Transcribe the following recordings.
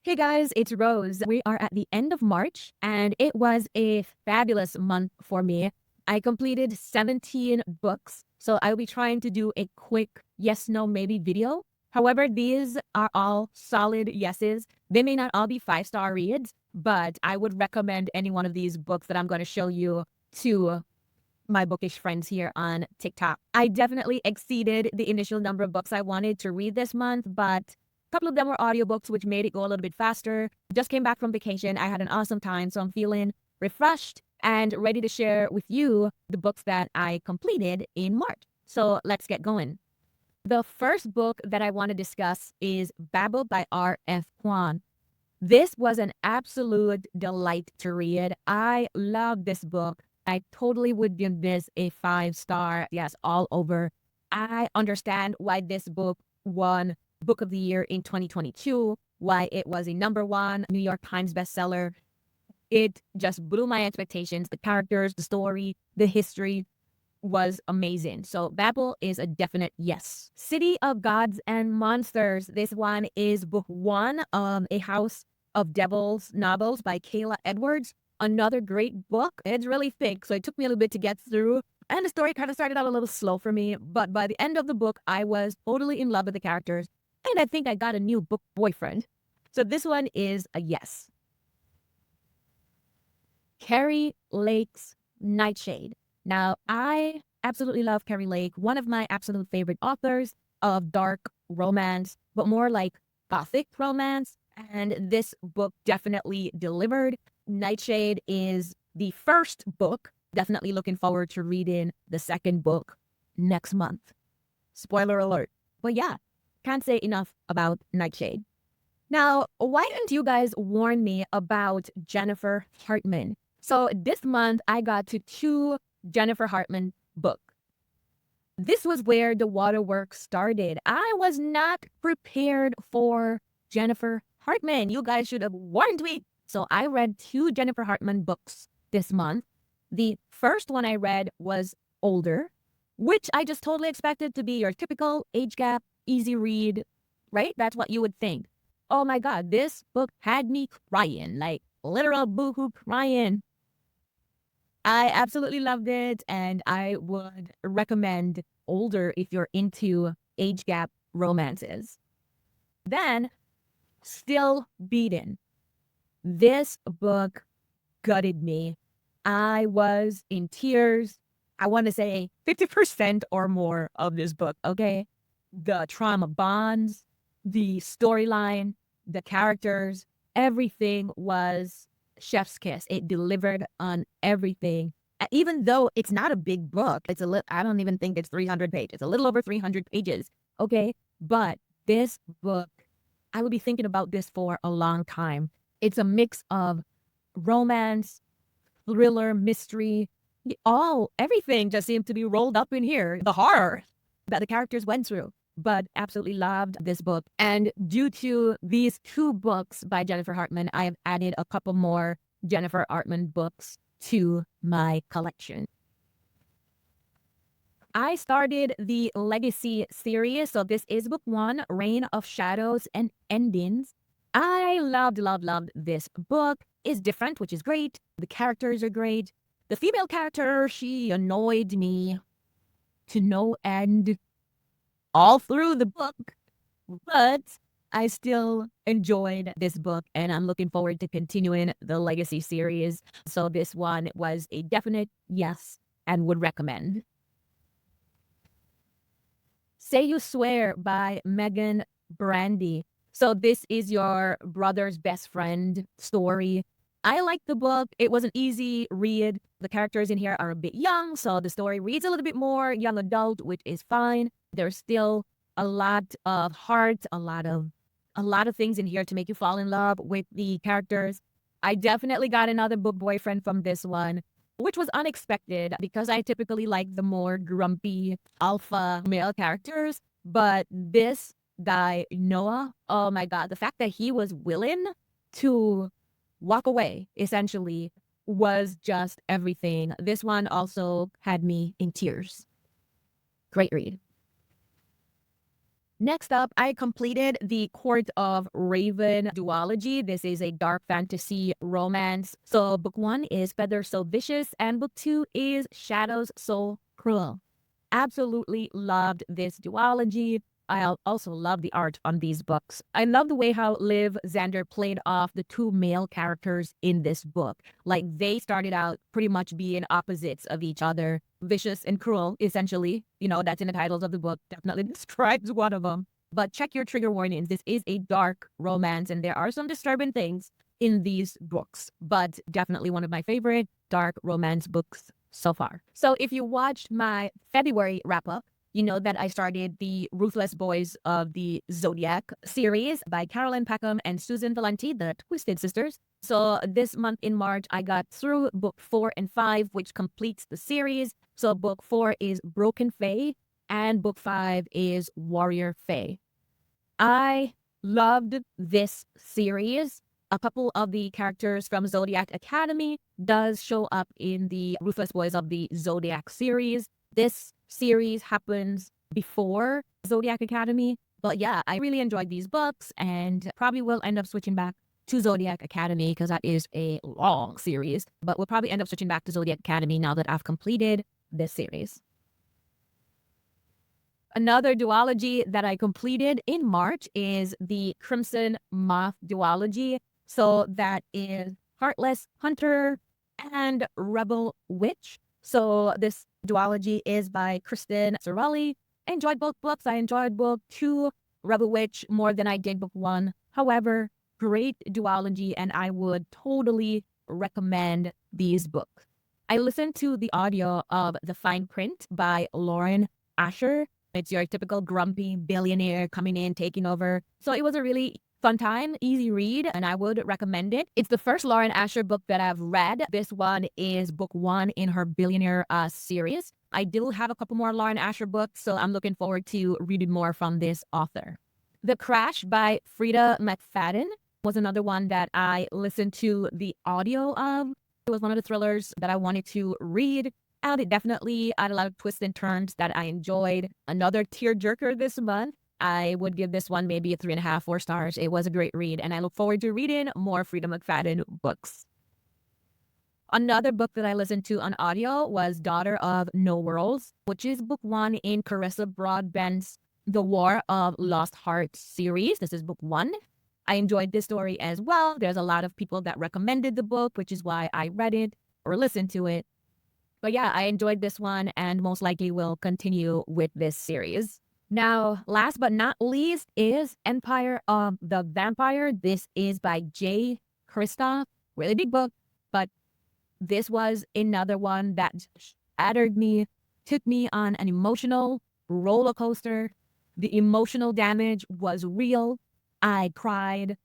Hey guys, it's Rose. We are at the end of March and it was a fabulous month for me. I completed 17 books, so I'll be trying to do a quick yes, no, maybe video. However, these are all solid yeses. They may not all be five-star reads, but I would recommend any one of these books that I'm going to show you to my bookish friends here on TikTok. I definitely exceeded the initial number of books I wanted to read this month, but a couple of them were audiobooks, which made it go a little bit faster. Just came back from vacation. I had an awesome time, so I'm feeling refreshed and ready to share with you the books that I completed in March. So let's get going. The first book that I want to discuss is Babel by R.F. Kuang. This was an absolute delight to read. I love this book. I totally would give this a 5-star. Yes, all over. I understand why this book won Book of the Year in 2022, why it was a number one New York Times bestseller. It just blew my expectations. The characters, the story, the history was amazing. So Babel is a definite yes. City of Gods and Monsters. This one is book one of A House of Devils novels by Kayla Edwards. Another great book. It's really thick, so it took me a little bit to get through. And the story kind of started out a little slow for me, but by the end of the book, I was totally in love with the characters. And I think I got a new book boyfriend. So this one is a yes. Carrie Lake's Nightshade. Now, I absolutely love Carrie Lake, one of my absolute favorite authors of dark romance, but more like gothic romance. And this book definitely delivered. Nightshade is the first book. Definitely looking forward to reading the second book next month. Spoiler alert. But yeah, can't say enough about Nightshade. Now, why didn't you guys warn me about Jennifer Hartman? So this month I got to 2 Jennifer Hartman books. This was where the waterworks started. I was not prepared for Jennifer Hartman. You guys should have warned me. So I read 2 Jennifer Hartman books this month. The first one I read was Older, which I just totally expected to be your typical age gap, easy read, right? That's what you would think. Oh my God, this book had me crying, like literal boohoo crying. I absolutely loved it, and I would recommend Older if you're into age gap romances. Then, Still Beaten. This book gutted me. I was in tears. I want to say 50% or more of this book, okay? The trauma bonds, the storyline, the characters, everything was chef's kiss. It delivered on everything. Even though it's not a big book, it's a little, I don't even think it's 300 pages, a little over 300 pages, okay? But this book, I will be thinking about this for a long time. It's a mix of romance, thriller, mystery, everything just seemed to be rolled up in here. The horror that the characters went through. But absolutely loved this book. And due to these 2 books by Jennifer Hartman, I have added a couple more Jennifer Hartman books to my collection. I started the Legacy series. So this is book 1, Reign of Shadows and Endings. I loved this book. It's different, which is great. The characters are great. The female character, she annoyed me to no end all through the book, but I still enjoyed this book and I'm looking forward to continuing the Legacy series. So this one was a definite yes and would recommend. Say You Swear by Megan Brandy. So this is your brother's best friend story. I like the book. It was an easy read. The characters in here are a bit young, so the story reads a little bit more young adult, which is fine. There's still a lot of heart, a lot of things in here to make you fall in love with the characters. I definitely got another book boyfriend from this one, which was unexpected because I typically like the more grumpy alpha male characters. But this guy, Noah, oh my God, the fact that he was willing to walk away essentially was just everything. This one also had me in tears. Great read. Next up, I completed the Court of Raven duology. This is a dark fantasy romance. So book one is Feathers So Vicious and book two is Shadows So Cruel. Absolutely loved this duology. I also love the art on these books. I love the way how Liv Xander played off the two male characters in this book. Like they started out pretty much being opposites of each other, vicious and cruel, essentially. You know, that's in the titles of the book, definitely describes one of them. But check your trigger warnings. This is a dark romance and there are some disturbing things in these books, but definitely one of my favorite dark romance books so far. So if you watched my February wrap up, you know that I started the Ruthless Boys of the Zodiac series by Carolyn Peckham and Susan Valenti, the Twisted Sisters. So this month in March, I got through book 4 and 5, which completes the series. So book 4 is Broken Fae and book 5 is Warrior Fae. I loved this series. A couple of the characters from Zodiac Academy does show up in the Ruthless Boys of the Zodiac series. This series happens before Zodiac Academy. But yeah, I really enjoyed these books and probably will end up switching back to Zodiac Academy because that is a long series. But we'll probably end up switching back to Zodiac Academy now that I've completed this series. Another duology that I completed in March is the Crimson Moth duology. So that is Heartless Hunter and Rebel Witch. So this duology is by Kristen Sorelli. I enjoyed both books. I enjoyed book 2, Rebel Witch, more than I did book 1. However, great duology and I would totally recommend these books. I listened to the audio of The Fine Print by Lauren Asher. It's your typical grumpy billionaire coming in, taking over. So it was a really fun time, easy read, and I would recommend it. It's the first Lauren Asher book that I've read. This one is book 1 in her Billionaire series. I do have a couple more Lauren Asher books, so I'm looking forward to reading more from this author. The Crash by Frida McFadden was another one that I listened to the audio of. It was one of the thrillers that I wanted to read. And it definitely had a lot of twists and turns that I enjoyed. Another tearjerker this month. I would give this one maybe a 3.5, 4 stars. It was a great read, and I look forward to reading more Frida McFadden books. Another book that I listened to on audio was Daughter of No Worlds, which is book 1 in Carissa Broadbent's The War of Lost Hearts series. This is book 1. I enjoyed this story as well. There's a lot of people that recommended the book, which is why I read it or listened to it. But yeah, I enjoyed this one and most likely will continue with this series. Now, last but not least is Empire of the Vampire. This is by Jay Kristoff. Really big book, but this was another one that shattered me, took me on an emotional roller coaster. The emotional damage was real. I cried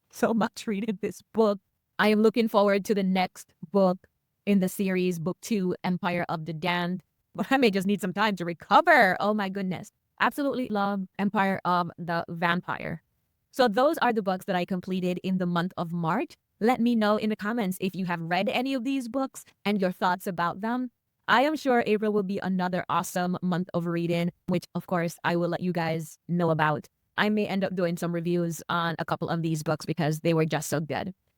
so much reading this book. I am looking forward to the next book in the series, book 2, Empire of the Damned. But I may just need some time to recover. Oh my goodness. Absolutely love Empire of the Vampire. So those are the books that I completed in the month of March. Let me know in the comments if you have read any of these books and your thoughts about them. I am sure April will be another awesome month of reading, which of course I will let you guys know about. I may end up doing some reviews on a couple of these books because they were just so good.